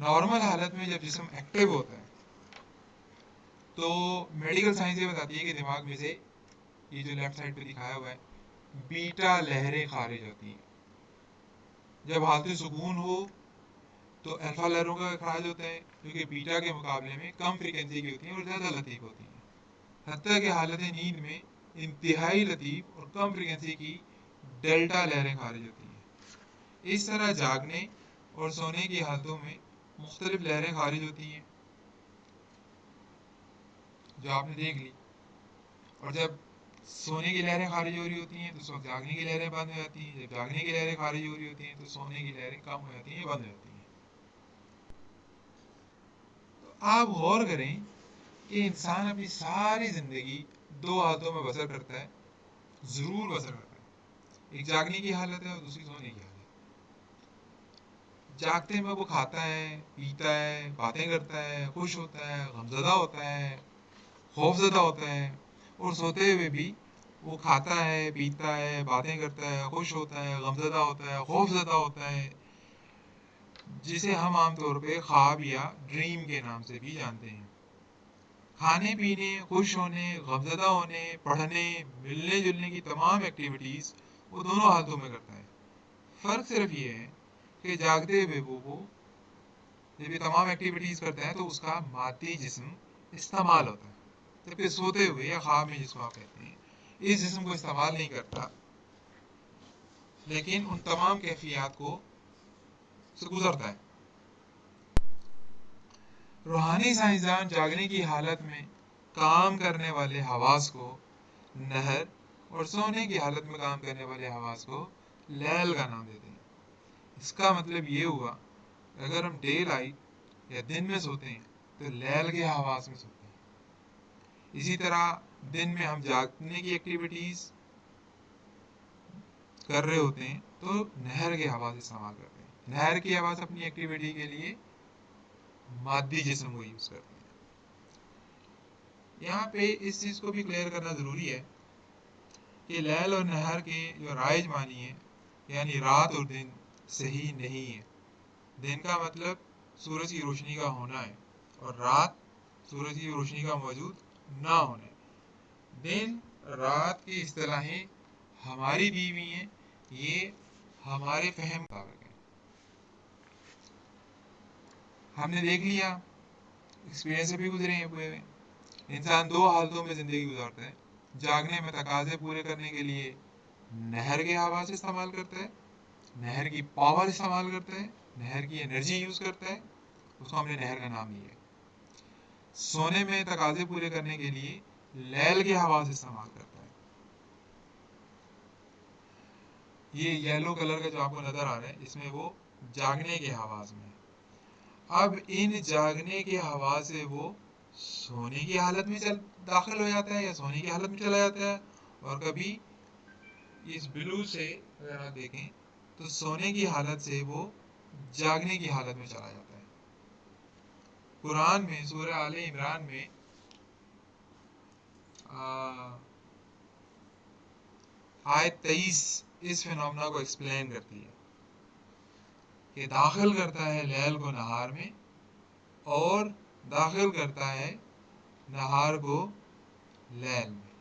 Normal حالت میں جب جسم ایکٹیو ہوتا ہے تو میڈیکل سائنس یہ بتاتی ہے کہ دماغ میں سے یہ جو لیفٹ سائڈ پہ دکھایا ہوا ہے بیٹا لہریں خارج ہوتی ہیں. جب حالت سکون ہو تو الفا لہروں کا اخراج ہوتا ہے جو کہ بیٹا کے مقابلے میں کم فریکوینسی کی ہوتی ہیں اور زیادہ لطیف ہوتی ہیں. حتیٰ کہ حالت نیند میں انتہائی لطیف اور کم فریکوینسی کی ڈیلٹا لہریں خارج ہوتی ہیں. اس طرح جاگنے اور سونے کی حالتوں میں مختلف لہریں خارج ہوتی ہیں جو آپ نے دیکھ لی. اور جب سونے کی لہریں خارج ہو رہی ہوتی ہیں تو اس وقت جاگنے کی لہریں بند ہو جاتی ہیں. جب جاگنے کی لہریں خارج ہو رہی ہوتی ہیں تو سونے کی لہریں کم ہو جاتی ہیں, بند ہو جاتی ہیں. تو آپ غور کریں کہ انسان اپنی ساری زندگی دو حالتوں میں بسر کرتا ہے, ضرور بسر کرتا ہے. ایک جاگنے کی حالت ہے اور دوسری سونے کی حالت. جاگتے میں وہ کھاتا ہے, پیتا ہے, باتیں کرتا ہے, خوش ہوتا ہے, غمزدہ ہوتا ہے, خوفزدہ ہوتا ہے. اور سوتے ہوئے بھی وہ کھاتا ہے, پیتا ہے, باتیں کرتا ہے, خوش ہوتا ہے, غمزدہ ہوتا ہے, خوفزدہ ہوتا ہے, جسے ہم عام طور پہ خواب یا ڈریم کے نام سے بھی جانتے ہیں. کھانے پینے, خوش ہونے, غمزدہ ہونے, پڑھنے, ملنے جلنے کی تمام ایکٹیویٹیز وہ دونوں حالتوں میں کرتا ہے. فرق صرف یہ ہے کہ جاگتے ہوئے وہ جب یہ تمام ایکٹیویٹیز کرتا ہے تو اس کا مادی جسم استعمال ہوتا ہے, جبکہ سوتے ہوئے یا خواب میں جس کو آپ کہتے ہیں اس جسم کو استعمال نہیں کرتا, لیکن ان تمام کیفیات کو سے گزرتا ہے. روحانی سائنسدان جاگنے کی حالت میں کام کرنے والے حواس کو نہر اور سونے کی حالت میں کام کرنے والے حواس کو لیل کا نام دیتے ہیں. اس کا مطلب یہ ہوا اگر ہم ڈے لائٹ یا دن میں سوتے ہیں تو لیل کے حواس میں سوتے ہیں. اسی طرح دن میں ہم جاگنے کی ایکٹیویٹیز کر رہے ہوتے ہیں تو نہر کے حواس استعمال کرتے ہیں. نہر کی حواس اپنی ایکٹیویٹی کے لیے مادی جسم کو یوز کرتے ہیں. یہاں پہ اس چیز کو بھی کلیئر کرنا ضروری ہے کہ لیل اور نہر کے جو رائج معنی ہے یعنی رات اور دن صحیح نہیں ہے. دن کا مطلب سورج کی روشنی کا ہونا ہے اور رات سورج کی روشنی کا موجود نہ ہونا ہے. دن رات کی اصطلاحیں ہماری دی ہوئی ہیں, یہ ہمارے فہم کا مطابق ہے. ہم نے دیکھ لیا, ایکسپیرینس سے بھی گزرے ہیں پورے. انسان دو حالتوں میں زندگی گزارتا ہے. جاگنے میں تقاضے پورے کرنے کے لیے نہر کے حواس استعمال کرتا ہے, نہر کی پاور استعمال کرتا ہے, نہر کی انرجی یوز کرتا ہے, اس کو ہم نے نہر کا نام دیا ہے. سونے میں تقاضے پورے کرنے کے لیے لیل کے حواس استعمال کرتا ہے. یہ یلو کلر کا جو آپ کو نظر آ رہا ہے اس میں وہ جاگنے کے حواس میں ہے. اب ان جاگنے کے حواس سے وہ سونے کی حالت میں داخل ہو جاتا ہے یا سونے کی حالت میں چلا جاتا ہے, اور کبھی اس بلو سے اگر آپ دیکھیں تو سونے کی حالت سے وہ جاگنے کی حالت میں چلا جاتا ہے. قرآن میں سورہ آل عمران میں آیت 23 اس فینومنا کو ایکسپلین کرتی ہے کہ داخل کرتا ہے لیل کو نہار میں اور داخل کرتا ہے نہار کو لیل میں.